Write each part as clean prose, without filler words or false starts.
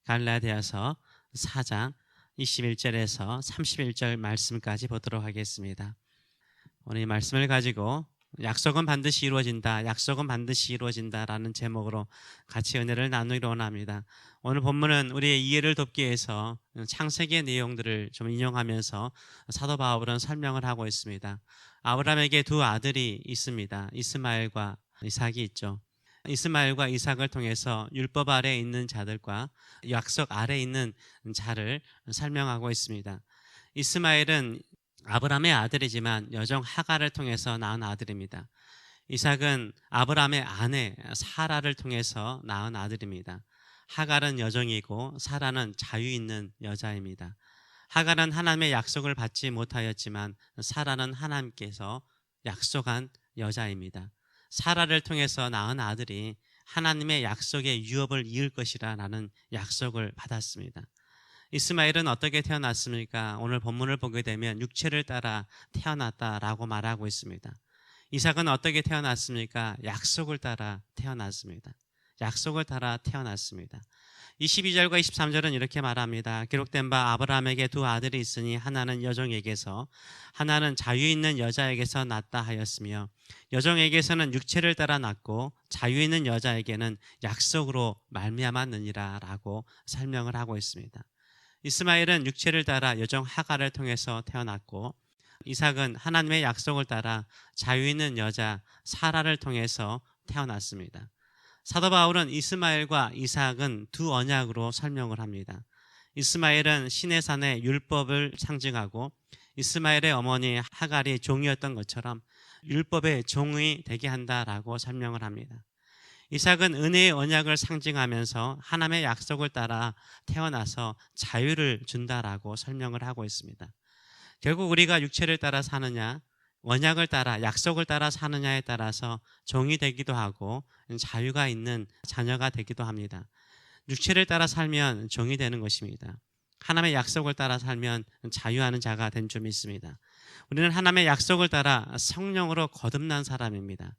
갈라디아서 4장 21절에서 31절 말씀까지 보도록 하겠습니다. 오늘 이 말씀을 가지고 약속은 반드시 이루어진다, 약속은 반드시 이루어진다라는 제목으로 같이 은혜를 나누기로 원합니다. 오늘 본문은 우리의 이해를 돕기 위해서 창세기의 내용들을 좀 인용하면서 사도 바울은 설명을 하고 있습니다. 아브라함에게 두 아들이 있습니다. 이스마엘과 이삭이 있죠. 이스마엘과 이삭을 통해서 율법 아래에 있는 자들과 약속 아래에 있는 자를 설명하고 있습니다. 이스마엘은 아브라함의 아들이지만 여종 하갈을 통해서 낳은 아들입니다. 이삭은 아브라함의 아내 사라를 통해서 낳은 아들입니다. 하갈은 여종이고 사라는 자유 있는 여자입니다. 하갈은 하나님의 약속을 받지 못하였지만 사라는 하나님께서 약속한 여자입니다. 사라를 통해서 낳은 아들이 하나님의 약속의 유업을 이을 것이라는 약속을 받았습니다. 이스마엘은 어떻게 태어났습니까? 오늘 본문을 보게 되면 육체를 따라 태어났다라고 말하고 있습니다. 이삭은 어떻게 태어났습니까? 약속을 따라 태어났습니다. 약속을 따라 태어났습니다. 22절과 23절은 이렇게 말합니다. 기록된 바 아브라함에게 두 아들이 있으니 하나는 여종에게서 하나는 자유 있는 여자에게서 낳다 하였으며 여종에게서는 육체를 따라 낳고 자유 있는 여자에게는 약속으로 말미암았느니라 라고 설명을 하고 있습니다. 이스마엘은 육체를 따라 여종 하갈을 통해서 태어났고 이삭은 하나님의 약속을 따라 자유 있는 여자 사라를 통해서 태어났습니다. 사도 바울은 이스마엘과 이삭은 두 언약으로 설명을 합니다. 이스마엘은 시내산의 율법을 상징하고 이스마엘의 어머니 하갈이 종이었던 것처럼 율법의 종이 되게 한다라고 설명을 합니다. 이삭은 은혜의 언약을 상징하면서 하나님의 약속을 따라 태어나서 자유를 준다라고 설명을 하고 있습니다. 결국 우리가 육체를 따라 사느냐, 언약을 따라, 약속을 따라 사느냐에 따라서 종이 되기도 하고 자유가 있는 자녀가 되기도 합니다. 육체를 따라 살면 종이 되는 것입니다. 하나님의 약속을 따라 살면 자유하는 자가 된 줄 믿습니다. 우리는 하나님의 약속을 따라 성령으로 거듭난 사람입니다.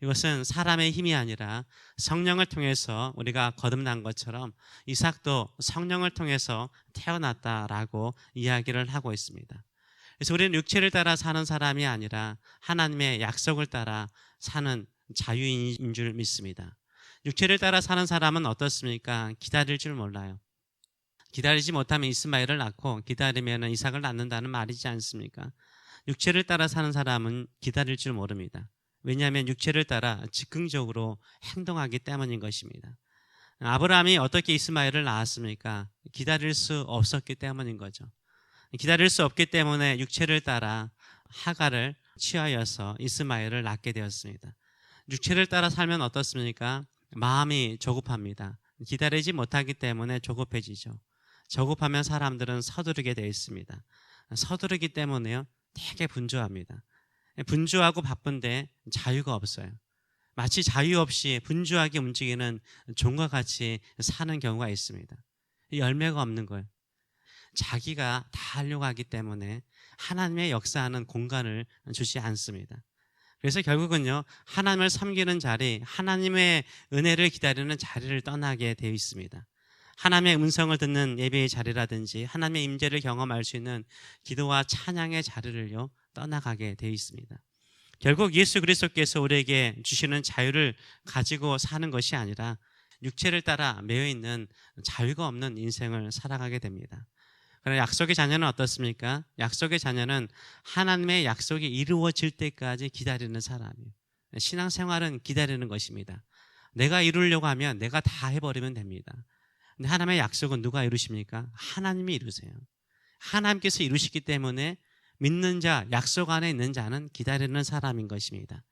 이것은 사람의 힘이 아니라 성령을 통해서 우리가 거듭난 것처럼 이삭도 성령을 통해서 태어났다라고 이야기를 하고 있습니다. 그래서 우리는 육체를 따라 사는 사람이 아니라 하나님의 약속을 따라 사는 자유인인 줄 믿습니다. 육체를 따라 사는 사람은 어떻습니까? 기다릴 줄 몰라요. 기다리지 못하면 이스마엘을 낳고 기다리면 이삭을 낳는다는 말이지 않습니까? 육체를 따라 사는 사람은 기다릴 줄 모릅니다. 왜냐하면 육체를 따라 즉흥적으로 행동하기 때문인 것입니다. 아브라함이 어떻게 이스마엘을 낳았습니까? 기다릴 수 없었기 때문인 거죠. 기다릴 수 없기 때문에 육체를 따라 하갈을 취하여서 이스마엘을 낳게 되었습니다. 육체를 따라 살면 어떻습니까? 마음이 조급합니다. 기다리지 못하기 때문에 조급해지죠. 조급하면 사람들은 서두르게 되어 있습니다. 서두르기 때문에요, 되게 분주합니다. 분주하고 바쁜데 자유가 없어요. 마치 자유 없이 분주하게 움직이는 종과 같이 사는 경우가 있습니다. 열매가 없는 거예요. 자기가 다 하려고 하기 때문에 하나님의 역사하는 공간을 주지 않습니다. 그래서 결국은요, 하나님을 섬기는 자리, 하나님의 은혜를 기다리는 자리를 떠나게 되어 있습니다. 하나님의 음성을 듣는 예배의 자리라든지 하나님의 임재를 경험할 수 있는 기도와 찬양의 자리를요 떠나가게 되어 있습니다. 결국 예수 그리스도께서 우리에게 주시는 자유를 가지고 사는 것이 아니라 육체를 따라 매여 있는 자유가 없는 인생을 살아가게 됩니다. 그러나 약속의 자녀는 어떻습니까? 약속의 자녀는 하나님의 약속이 이루어질 때까지 기다리는 사람이에요. 신앙생활은 기다리는 것입니다. 내가 이루려고 하면 내가 다 해버리면 됩니다. 근데 하나님의 약속은 누가 이루십니까? 하나님이 이루세요. 하나님께서 이루시기 때문에 믿는 자, 약속 안에 있는 자는 기다리는 사람인 것입니다.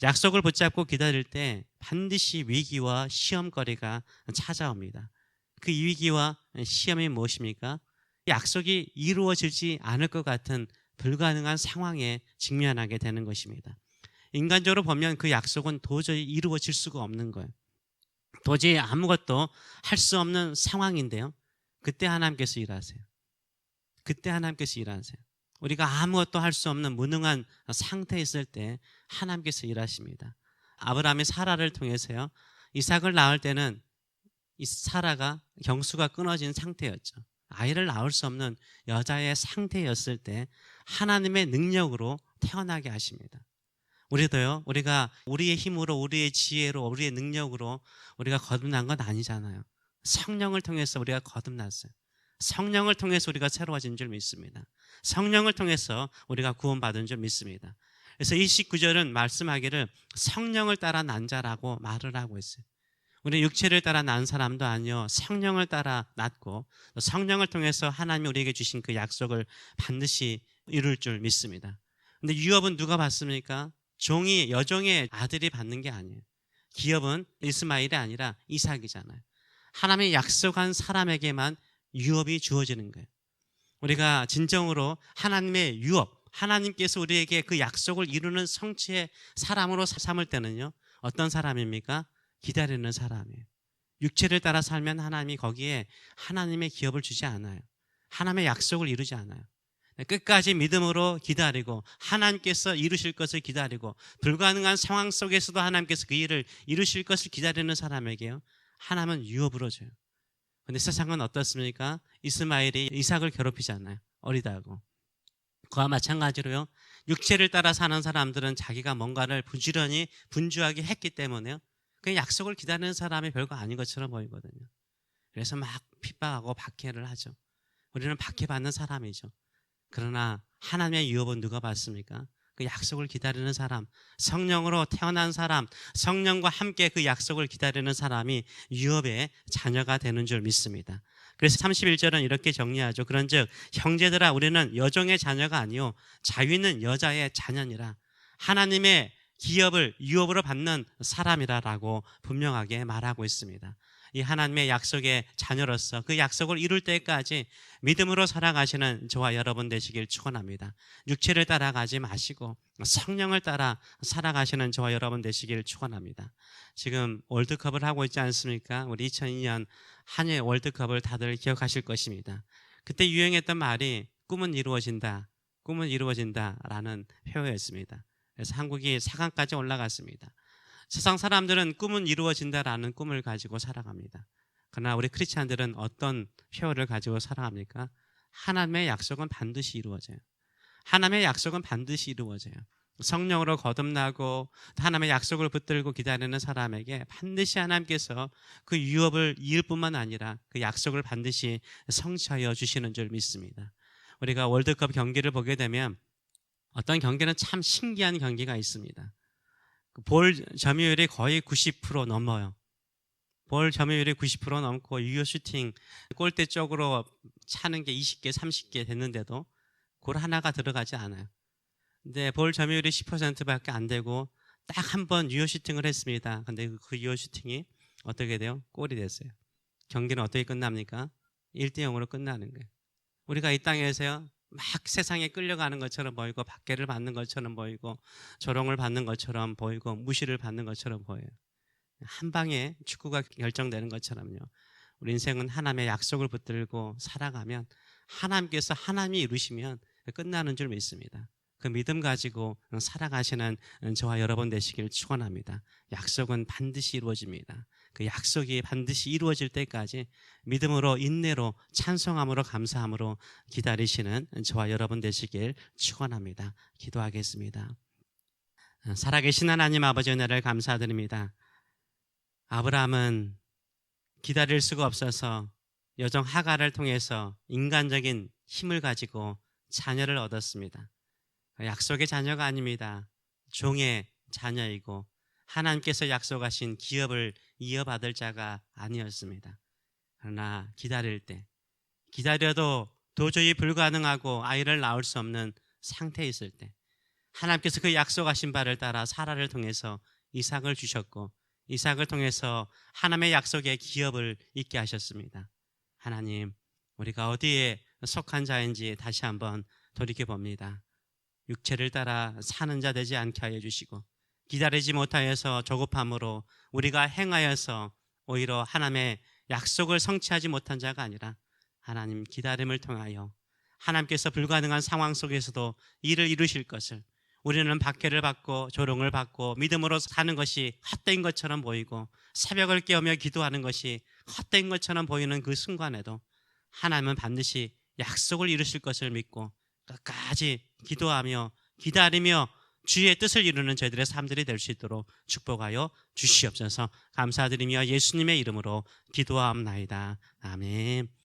약속을 붙잡고 기다릴 때 반드시 위기와 시험거리가 찾아옵니다. 그 위기와 시험이 무엇입니까? 약속이 이루어지지 않을 것 같은 불가능한 상황에 직면하게 되는 것입니다. 인간적으로 보면 그 약속은 도저히 이루어질 수가 없는 거예요. 도저히 아무것도 할 수 없는 상황인데요, 그때 하나님께서 일하세요. 그때 하나님께서 일하세요. 우리가 아무것도 할 수 없는 무능한 상태에 있을 때 하나님께서 일하십니다. 아브라함이 사라를 통해서요, 이삭을 낳을 때는 이 사라가 경수가 끊어진 상태였죠. 아이를 낳을 수 없는 여자의 상태였을 때 하나님의 능력으로 태어나게 하십니다. 우리도요, 우리가 우리의 힘으로, 우리의 지혜로, 우리의 능력으로 우리가 거듭난 건 아니잖아요. 성령을 통해서 우리가 거듭났어요. 성령을 통해서 우리가 새로워진 줄 믿습니다. 성령을 통해서 우리가 구원받은 줄 믿습니다. 그래서 29절은 말씀하기를 성령을 따라 난 자라고 말을 하고 있어요. 우리 육체를 따라 난 사람도 아니요, 성령을 따라 났고 성령을 통해서 하나님이 우리에게 주신 그 약속을 반드시 이룰 줄 믿습니다. 근데 유업은 누가 받습니까? 종이, 여종의 아들이 받는 게 아니에요. 기업은 이스마엘이 아니라 이삭이잖아요. 하나님이 약속한 사람에게만 유업이 주어지는 거예요. 우리가 진정으로 하나님의 유업, 하나님께서 우리에게 그 약속을 이루는 성취의 사람으로 삼을 때는요, 어떤 사람입니까? 기다리는 사람이에요. 육체를 따라 살면 하나님이 거기에 하나님의 기업을 주지 않아요. 하나님의 약속을 이루지 않아요. 끝까지 믿음으로 기다리고 하나님께서 이루실 것을 기다리고 불가능한 상황 속에서도 하나님께서 그 일을 이루실 것을 기다리는 사람에게요, 하나님은 유업으로 줘요. 근데 세상은 어떻습니까? 이스마엘이 이삭을 괴롭히잖아요. 어리다고. 그와 마찬가지로요, 육체를 따라 사는 사람들은 자기가 뭔가를 부지런히 분주하게 했기 때문에요, 그 약속을 기다리는 사람이 별거 아닌 것처럼 보이거든요. 그래서 막 핍박하고 박해를 하죠. 우리는 박해받는 사람이죠. 그러나 하나님의 유업은 누가 받습니까? 그 약속을 기다리는 사람, 성령으로 태어난 사람, 성령과 함께 그 약속을 기다리는 사람이 유업의 자녀가 되는 줄 믿습니다. 그래서 31절은 이렇게 정리하죠. 그런즉 형제들아, 우리는 여종의 자녀가 아니요 자유 있는 여자의 자녀니라. 하나님의 기업을 유업으로 받는 사람이라라고 분명하게 말하고 있습니다. 이 하나님의 약속의 자녀로서 그 약속을 이룰 때까지 믿음으로 살아가시는 저와 여러분 되시길 축원합니다. 육체를 따라가지 마시고 성령을 따라 살아가시는 저와 여러분 되시길 축원합니다. 지금 월드컵을 하고 있지 않습니까? 우리 2002년 한일 월드컵을 다들 기억하실 것입니다. 그때 유행했던 말이 꿈은 이루어진다, 꿈은 이루어진다라는 표현이었습니다. 그래서 한국이 4강까지 올라갔습니다. 세상 사람들은 꿈은 이루어진다라는 꿈을 가지고 살아갑니다. 그러나 우리 크리스찬들은 어떤 표현을 가지고 살아갑니까? 하나님의 약속은 반드시 이루어져요. 하나님의 약속은 반드시 이루어져요. 성령으로 거듭나고 하나님의 약속을 붙들고 기다리는 사람에게 반드시 하나님께서 그 유업을 이을 뿐만 아니라 그 약속을 반드시 성취하여 주시는 줄 믿습니다. 우리가 월드컵 경기를 보게 되면 어떤 경기는 참 신기한 경기가 있습니다. 볼 점유율이 거의 90% 넘어요. 볼 점유율이 90% 넘고 유효 슈팅 골대 쪽으로 차는 게 20개, 30개 됐는데도 골 하나가 들어가지 않아요. 근데 볼 점유율이 10%밖에 안 되고 딱 한 번 유효 슈팅을 했습니다. 근데 그 유효 슈팅이 어떻게 돼요? 골이 됐어요. 경기는 어떻게 끝납니까? 1대0으로 끝나는 거예요. 우리가 이 땅에서요, 막 세상에 끌려가는 것처럼 보이고 박해를 받는 것처럼 보이고 조롱을 받는 것처럼 보이고 무시를 받는 것처럼 보여요. 한 방에 축구가 결정되는 것처럼요, 우리 인생은 하나님의 약속을 붙들고 살아가면 하나님께서 하나님이 이루시면 끝나는 줄 믿습니다. 그 믿음 가지고 살아가시는 저와 여러분 되시길 축원합니다. 약속은 반드시 이루어집니다. 그 약속이 반드시 이루어질 때까지 믿음으로, 인내로, 찬송함으로, 감사함으로 기다리시는 저와 여러분 되시길 축원합니다. 기도하겠습니다. 살아계신 하나님 아버지, 은혜를 감사드립니다. 아브라함은 기다릴 수가 없어서 여종 하갈을 통해서 인간적인 힘을 가지고 자녀를 얻었습니다. 약속의 자녀가 아닙니다. 종의 자녀이고 하나님께서 약속하신 기업을 이어받을 자가 아니었습니다. 그러나 기다릴 때, 기다려도 도저히 불가능하고 아이를 낳을 수 없는 상태에 있을 때 하나님께서 그 약속하신 바를 따라 사라를 통해서 이삭을 주셨고 이삭을 통해서 하나님의 약속의 기업을 있게 하셨습니다. 하나님, 우리가 어디에 속한 자인지 다시 한번 돌이켜봅니다. 육체를 따라 사는 자 되지 않게 하여 주시고 기다리지 못하여서 조급함으로 우리가 행하여서 오히려 하나님의 약속을 성취하지 못한 자가 아니라 하나님 기다림을 통하여 하나님께서 불가능한 상황 속에서도 일을 이루실 것을, 우리는 박해를 받고 조롱을 받고 믿음으로 사는 것이 헛된 것처럼 보이고 새벽을 깨우며 기도하는 것이 헛된 것처럼 보이는 그 순간에도 하나님은 반드시 약속을 이루실 것을 믿고 끝까지 기도하며 기다리며 주의 뜻을 이루는 저희들의 삶들이 될 수 있도록 축복하여 주시옵소서. 감사드리며 예수님의 이름으로 기도하옵나이다. 아멘.